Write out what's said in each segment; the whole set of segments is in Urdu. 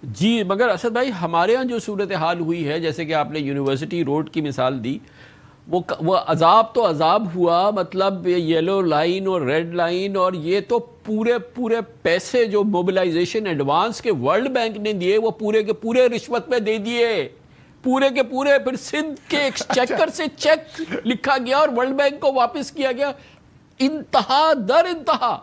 جی مگر اسد بھائی ہمارے ہاں جو صورتحال ہوئی ہے، جیسے کہ آپ نے یونیورسٹی روڈ کی مثال دی، وہ عذاب تو عذاب ہوا، مطلب یلو لائن اور ریڈ لائن، اور یہ تو پورے پیسے جو موبلائزیشن ایڈوانس کے ورلڈ بینک نے دیے وہ پورے کے پورے رشوت میں دے دیے، پورے کے پورے. پھر سندھ کے ایکسچیکر سے چیک لکھا گیا اور ورلڈ بینک کو واپس کیا گیا. انتہا در انتہا.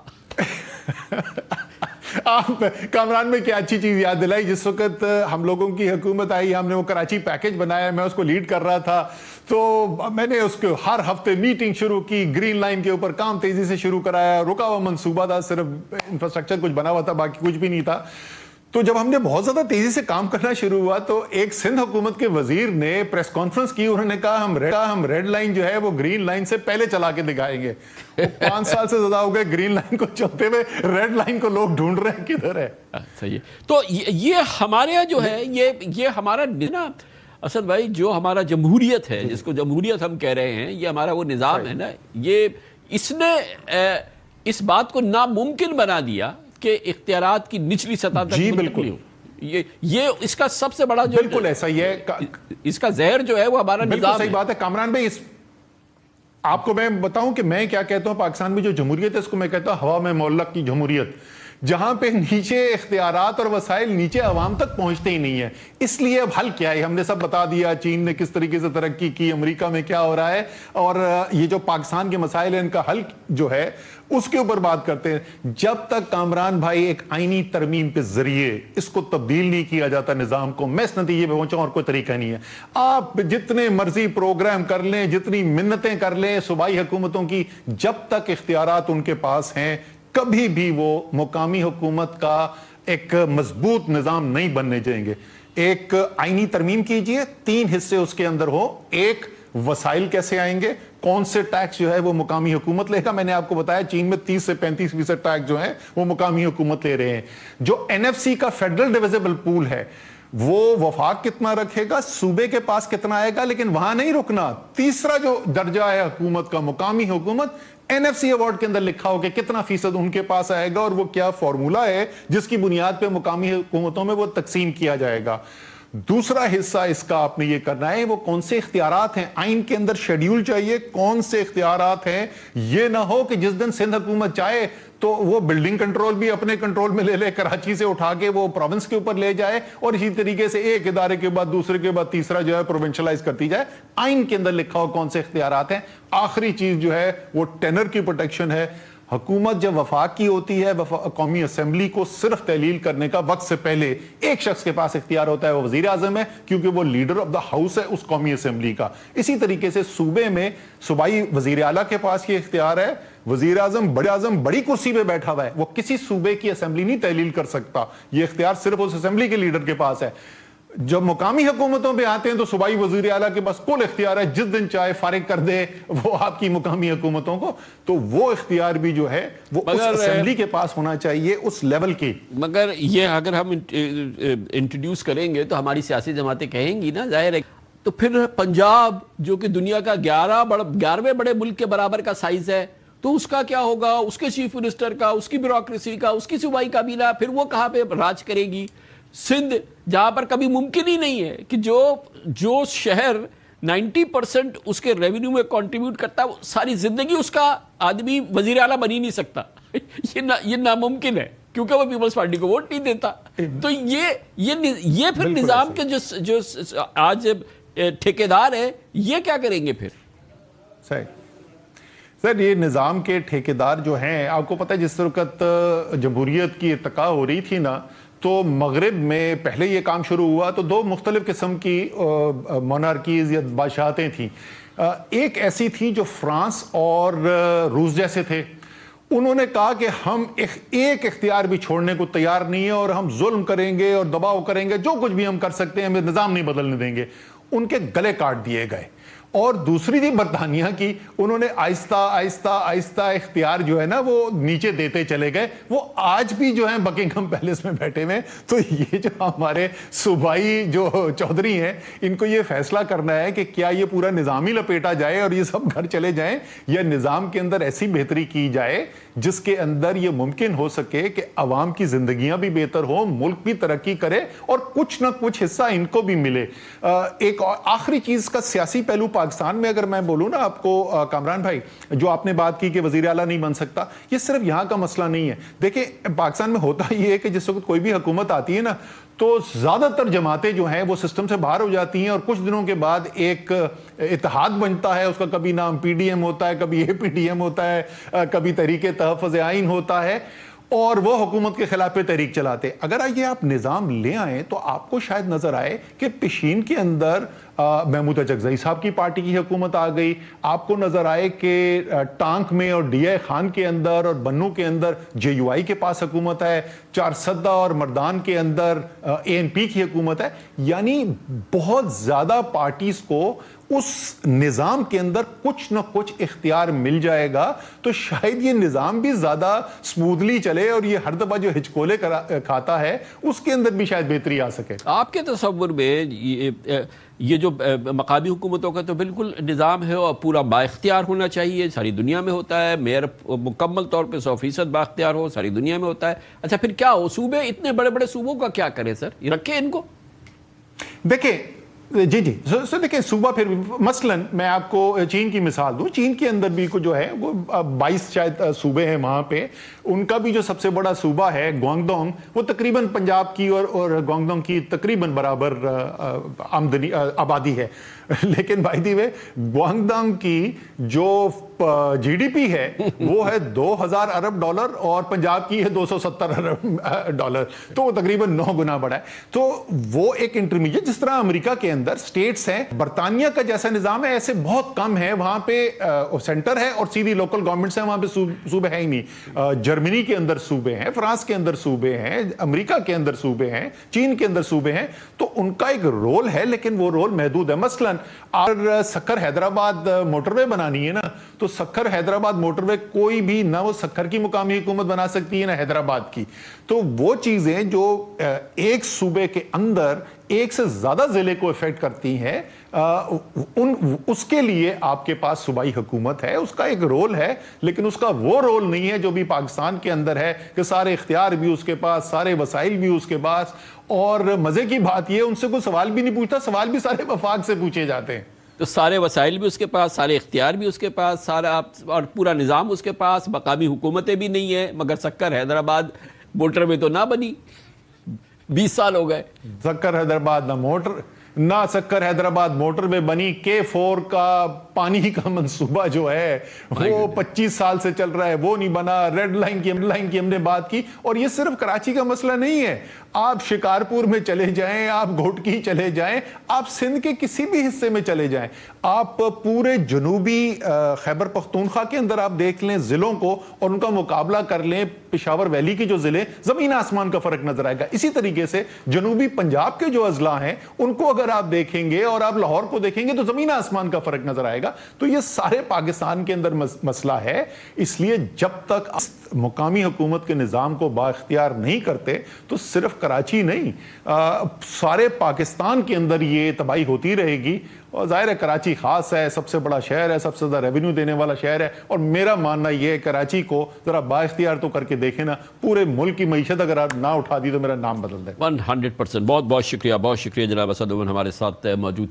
آپ کامران میں کیا اچھی چیز یاد دلائی. جس وقت ہم لوگوں کی حکومت آئی، ہم نے وہ کراچی پیکج بنایا، میں اس کو لیڈ کر رہا تھا، تو میں نے اس کو ہر ہفتے میٹنگ شروع کی، گرین لائن کے اوپر کام تیزی سے شروع کرایا. رکا ہوا منصوبہ تھا، صرف انفراسٹرکچر کچھ بنا ہوا تھا، باقی کچھ بھی نہیں تھا. تو جب ہم نے بہت زیادہ تیزی سے کام کرنا شروع ہوا تو ایک سندھ حکومت کے وزیر نے پریس کانفرنس کی. انہوں نے کہا ہم ریڈ لائن جو ہے وہ گرین لائن سے پہلے چلا کے دکھائیں گے. 5 سال سے زیادہ ہو گئے گرین لائن کو چلتے ہوئے، ریڈ لائن کو لوگ ڈھونڈ رہے ہیں کدھر ہے. صحیح ہے. تو یہ ہمارے یہاں جو ہے یہ ہمارا نا اسد بھائی، جو ہمارا جمہوریت ہے، جس کو جمہوریت ہم کہہ رہے ہیں، یہ ہمارا وہ نظام ہے نا، اس نے اس بات کو ناممکن بنا دیا کہ اختیارات کی نچلی سطح تک منتقلی ہو. یہ اس کا سب سے بڑا جو بالکل ایسا ہی ہے، اس کا زہر جو ہے وہ ہمارا نظام ہے. بالکل صحیح بات ہے کامران بھائی. آپ کو میں بتاؤں کہ میں کیا کہتا ہوں، پاکستان میں جو جمہوریت ہے اس کو میں کہتا ہوں ہوا میں معلق کی جمہوریت، جہاں پہ نیچے اختیارات اور وسائل نیچے عوام تک پہنچتے ہی نہیں ہیں. اس لیے اب حل کیا ہے، ہم نے سب بتا دیا، چین نے کس طریقے سے ترقی کی، امریکہ میں کیا ہو رہا ہے، اور یہ جو پاکستان کے مسائل ہیں ان کا حل جو ہے اس کے اوپر بات کرتے ہیں. جب تک کامران بھائی ایک آئینی ترمیم کے ذریعے اس کو تبدیل نہیں کیا جاتا نظام کو، میں اس نتیجے پہ پہنچا اور کوئی طریقہ نہیں ہے. آپ جتنے مرضی پروگرام کر لیں، جتنی منتیں کر لیں صوبائی حکومتوں کی، جب تک اختیارات ان کے پاس ہیں کبھی بھی وہ مقامی حکومت کا ایک مضبوط نظام نہیں بننے جائیں گے. ایک آئینی ترمیم کیجئے، 3 حصے اس کے اندر ہو. ایک، وسائل کیسے آئیں گے، کون سے ٹیکس جو ہے وہ مقامی حکومت لے گا. میں نے آپ کو بتایا چین میں 30 سے 35% ٹیکس جو ہیں وہ مقامی حکومت لے رہے ہیں. جو NFC کا فیڈرل ڈیویزیبل پول ہے وہ وفاق کتنا رکھے گا، صوبے کے پاس کتنا آئے گا. لیکن وہاں نہیں رکنا. تیسرا جو درجہ ہے حکومت کا، مقامی حکومت، NFC ایوارڈ کے اندر لکھا ہو کہ کتنا فیصد ان کے پاس آئے گا اور وہ کیا فارمولا ہے جس کی بنیاد پہ مقامی حکومتوں میں وہ تقسیم کیا جائے گا. دوسرا حصہ اس کا آپ نے یہ کرنا ہے، وہ کون سے اختیارات ہیں. آئین کے اندر شیڈیول چاہیے کون سے اختیارات ہیں. یہ نہ ہو کہ جس دن سندھ حکومت چاہے تو وہ بلڈنگ کنٹرول بھی اپنے کنٹرول میں لے لے، کراچی سے اٹھا کے وہ پروونس کے اوپر لے جائے، اور اسی طریقے سے ایک ادارے کے بعد دوسرے کے بعد تیسرا جو ہے پروونشلائز کرتی جائے. آئین کے اندر لکھا ہو کون سے اختیارات ہیں. آخری چیز جو ہے وہ ٹینر کی پروٹیکشن ہے. حکومت جب وفاق کی ہوتی ہے، قومی اسمبلی کو صرف تحلیل کرنے کا وقت سے پہلے ایک شخص کے پاس اختیار ہوتا ہے، وہ وزیر اعظم ہے، کیونکہ وہ لیڈر آف دا ہاؤس ہے اس قومی اسمبلی کا. اسی طریقے سے صوبے میں صوبائی وزیر اعلیٰ کے پاس یہ اختیار ہے. وزیر اعظم بڑی کرسی پہ بیٹھا ہوا ہے، وہ کسی صوبے کی اسمبلی نہیں تحلیل کر سکتا. یہ اختیار صرف اس اسمبلی کے لیڈر کے پاس ہے. جب مقامی حکومتوں پہ آتے ہیں تو صوبائی وزیر اعلیٰ کے پاس کل اختیار ہے، جس دن چاہے فارغ کر دے وہ آپ کی مقامی حکومتوں کو. تو وہ اختیار بھی جو ہے وہ اس اسمبلی کے پاس ہونا چاہیے اس لیول کی. مگر یہ اگر ہم انٹروڈیوس کریں گے تو ہماری سیاسی جماعتیں کہیں گی نا، ظاہر ہے. تو پھر پنجاب جو کہ دنیا کا 11ویں بڑے ملک کے برابر کا سائز ہے، تو اس کا کیا ہوگا، اس کے چیف منسٹر کا، اس کی بیوروکریسی کا، اس کی صوبائی کابینہ، پھر وہ کہاں پہ راج کرے گی. سندھ جہاں پر کبھی ممکن ہی نہیں ہے کہ جو شہر 90% اس کے ریونیو میں کنٹریبیوٹ کرتا ہے، ساری زندگی اس کا آدمی وزیر اعلیٰ بن ہی نہیں سکتا. یہ ناممکن ہے کیونکہ وہ پیپلز پارٹی کو ووٹ نہیں دیتا. تو یہ پھر نظام کے جو آج ٹھیکیدار ہے یہ کیا کریں گے پھر. سر یہ نظام کے ٹھیکیدار جو ہیں، آپ کو پتہ ہے جس وقت جمہوریت کی ارتقاء ہو رہی تھی نا، تو مغرب میں پہلے یہ کام شروع ہوا تو 2 مختلف قسم کی مونارکیز یا بادشاہتیں تھیں. ایک ایسی تھی جو فرانس اور روس جیسے تھے. انہوں نے کہا کہ ہم ایک اختیار بھی چھوڑنے کو تیار نہیں ہے، اور ہم ظلم کریں گے اور دباؤ کریں گے، جو کچھ بھی ہم کر سکتے ہیں، ہمیں نظام نہیں بدلنے دیں گے. ان کے گلے کاٹ دیے گئے. اور دوسری تھی برطانیہ کی، انہوں نے آہستہ آہستہ آہستہ اختیار جو ہے نا وہ نیچے دیتے چلے گئے. وہ آج بھی جو ہیں بکنگھم پیلس میں بیٹھے ہوئے. تو یہ جو ہمارے صوبائی جو چودھری ہیں، ان کو یہ فیصلہ کرنا ہے کہ کیا یہ پورا نظام ہی لپیٹا جائے اور یہ سب گھر چلے جائیں، یا نظام کے اندر ایسی بہتری کی جائے جس کے اندر یہ ممکن ہو سکے کہ عوام کی زندگیاں بھی بہتر ہوں، ملک بھی ترقی کرے اور کچھ نہ کچھ حصہ ان کو بھی ملے۔ ایک آخری چیز کا سیاسی پہلو پاکستان میں اگر میں بولوں نا آپ کو کامران بھائی، جو آپ نے بات کی کہ وزیر اعلیٰ نہیں بن سکتا، یہ صرف یہاں کا مسئلہ نہیں ہے۔ دیکھیں پاکستان میں ہوتا یہ ہے کہ جس وقت کوئی بھی حکومت آتی ہے نا تو زیادہ تر جماعتیں جو ہیں وہ سسٹم سے باہر ہو جاتی ہیں اور کچھ دنوں کے بعد ایک اتحاد بنتا ہے، اس کا کبھی نام پی ڈی ایم ہوتا ہے، کبھی اے پی ڈی ایم ہوتا ہے، کبھی تحریک تحفظ آئین ہوتا ہے، اور وہ حکومت کے خلاف پہ تحریک چلاتے۔ اگر یہ آپ نظام لے آئیں تو آپ کو شاید نظر آئے کہ پیشین کے اندر محمود اچکزئی صاحب کی پارٹی کی حکومت آ گئی، آپ کو نظر آئے کہ ٹانک میں اور ڈی آئی خان کے اندر اور بنو کے اندر جے یو آئی کے پاس حکومت ہے، چارسدہ اور مردان کے اندر اے این پی کی حکومت ہے۔ یعنی بہت زیادہ پارٹیز کو اس نظام کے اندر کچھ نہ کچھ اختیار مل جائے گا تو شاید یہ نظام بھی زیادہ سمودلی چلے اور یہ ہر دفعہ جو ہچکولے کھاتا ہے اس کے اندر بھی شاید بہتری آ سکے۔ آپ کے تصور میں یہ جو مقامی حکومتوں کا تو بالکل نظام ہے اور پورا با اختیار ہونا چاہیے، ساری دنیا میں ہوتا ہے، میئر مکمل طور پہ 100% با اختیار ہو، ساری دنیا میں ہوتا ہے۔ اچھا پھر کیا ہو، صوبے اتنے بڑے بڑے صوبوں کا کیا کریں سر، یہ رکھیں ان کو؟ دیکھیں جی دیکھیں صوبہ پھر مثلا میں آپ کو چین کی مثال دوں، چین کے اندر بھی جو ہے وہ 22 شاید صوبے ہیں وہاں پہ، ان کا بھی جو سب سے بڑا صوبہ ہے گوانگڈونگ، وہ تقریباً پنجاب کی اور گوانگڈونگ کی تقریباً برابر آبادی ہے، لیکن بائی دی وے گوانگڈونگ کی جو جی ڈی پی ہے وہ ہے 2000 ارب ڈالر اور پنجاب کی ہے 270 ارب ڈالر، تو وہ تقریباً 9 گنا بڑا ہے۔ تو وہ ایک انٹرمیڈیٹ، جس طرح امریکہ کے اندر سٹیٹس ہیں، برطانیہ کا جیسا نظام ہے ایسے بہت کم ہے، وہاں پہ سینٹر ہے اور سیدھی لوکل گورنمنٹس ہیں، وہاں پہ صوبے ہے ہی نہیں۔ جرمنی کے اندر صوبے ہیں، فرانس کے اندر صوبے ہیں، امریکہ کے اندر صوبے ہیں، چین کے اندر صوبے ہیں، تو ان کا ایک رول ہے لیکن وہ رول محدود ہے۔ مثلا اگر سکر حیدرآباد موٹر وے بنانی ہے نا تو سکر حیدرآباد موٹر وے کوئی بھی نہ وہ سکر کی مقامی حکومت بنا سکتی ہے نہ حیدرآباد کی، تو وہ چیزیں جو ایک صوبے کے اندر ایک سے زیادہ ضلع کو افیکٹ کرتی ہیں، اس کے لیے آپ کے پاس صوبائی حکومت ہے، اس کا ایک رول ہے، لیکن اس کا وہ رول نہیں ہے جو بھی پاکستان کے اندر ہے کہ سارے اختیار بھی اس کے پاس، سارے وسائل بھی اس کے پاس، اور مزے کی بات یہ ان سے کوئی سوال بھی نہیں پوچھتا، سوال بھی سارے وفاق سے پوچھے جاتے ہیں۔ تو سارے وسائل بھی اس کے پاس، سارے اختیار بھی اس کے پاس، سارا اور پورا نظام اس کے پاس، مقامی حکومتیں بھی نہیں ہیں، مگر سکر حیدرآباد موٹر وے تو نہ بنی، 20 سال ہو گئے۔ سکر حیدرآباد نہ سکر حیدرآباد موٹر وے بنی، K4 کا پانی کا منصوبہ جو ہے وہ 25 سال سے چل رہا ہے، وہ نہیں بنا۔ ریڈ لائن کی ہم نے بات کی، اور یہ صرف کراچی کا مسئلہ نہیں ہے، آپ شکارپور میں چلے جائیں، آپ گھوٹکی چلے جائیں، آپ سندھ کے کسی بھی حصے میں چلے جائیں، آپ پورے جنوبی خیبر پختونخوا کے اندر آپ دیکھ لیں ضلعوں کو اور ان کا مقابلہ کر لیں، پشاور ویلی کی جو ضلع، زمین آسمان کا فرق نظر آئے گا۔ اسی طریقے سے جنوبی پنجاب کے جو اضلاع ہیں ان کو اگر آپ دیکھیں گے اور آپ لاہور کو دیکھیں گے تو زمین آسمان کا فرق نظر آئے گا۔ تو یہ سارے پاکستان کے اندر مسئلہ ہے، اس لیے جب تک مقامی حکومت کے نظام کو با اختیار نہیں کرتے تو صرف کراچی نہیں، سارے پاکستان کے اندر یہ تباہی ہوتی رہے گی۔ اور ظاہر ہے کراچی خاص ہے، سب سے بڑا شہر ہے، سب سے زیادہ ریونیو دینے والا شہر ہے، اور میرا ماننا یہ ہے کراچی کو ذرا با اختیار تو کر کے دیکھیں نا، پورے ملک کی معیشت اگر آپ نہ اٹھا دی تو میرا نام بدل دے۔ 100%۔ بہت بہت شکریہ جناب اسد عمر ہمارے ساتھ موجود تھے۔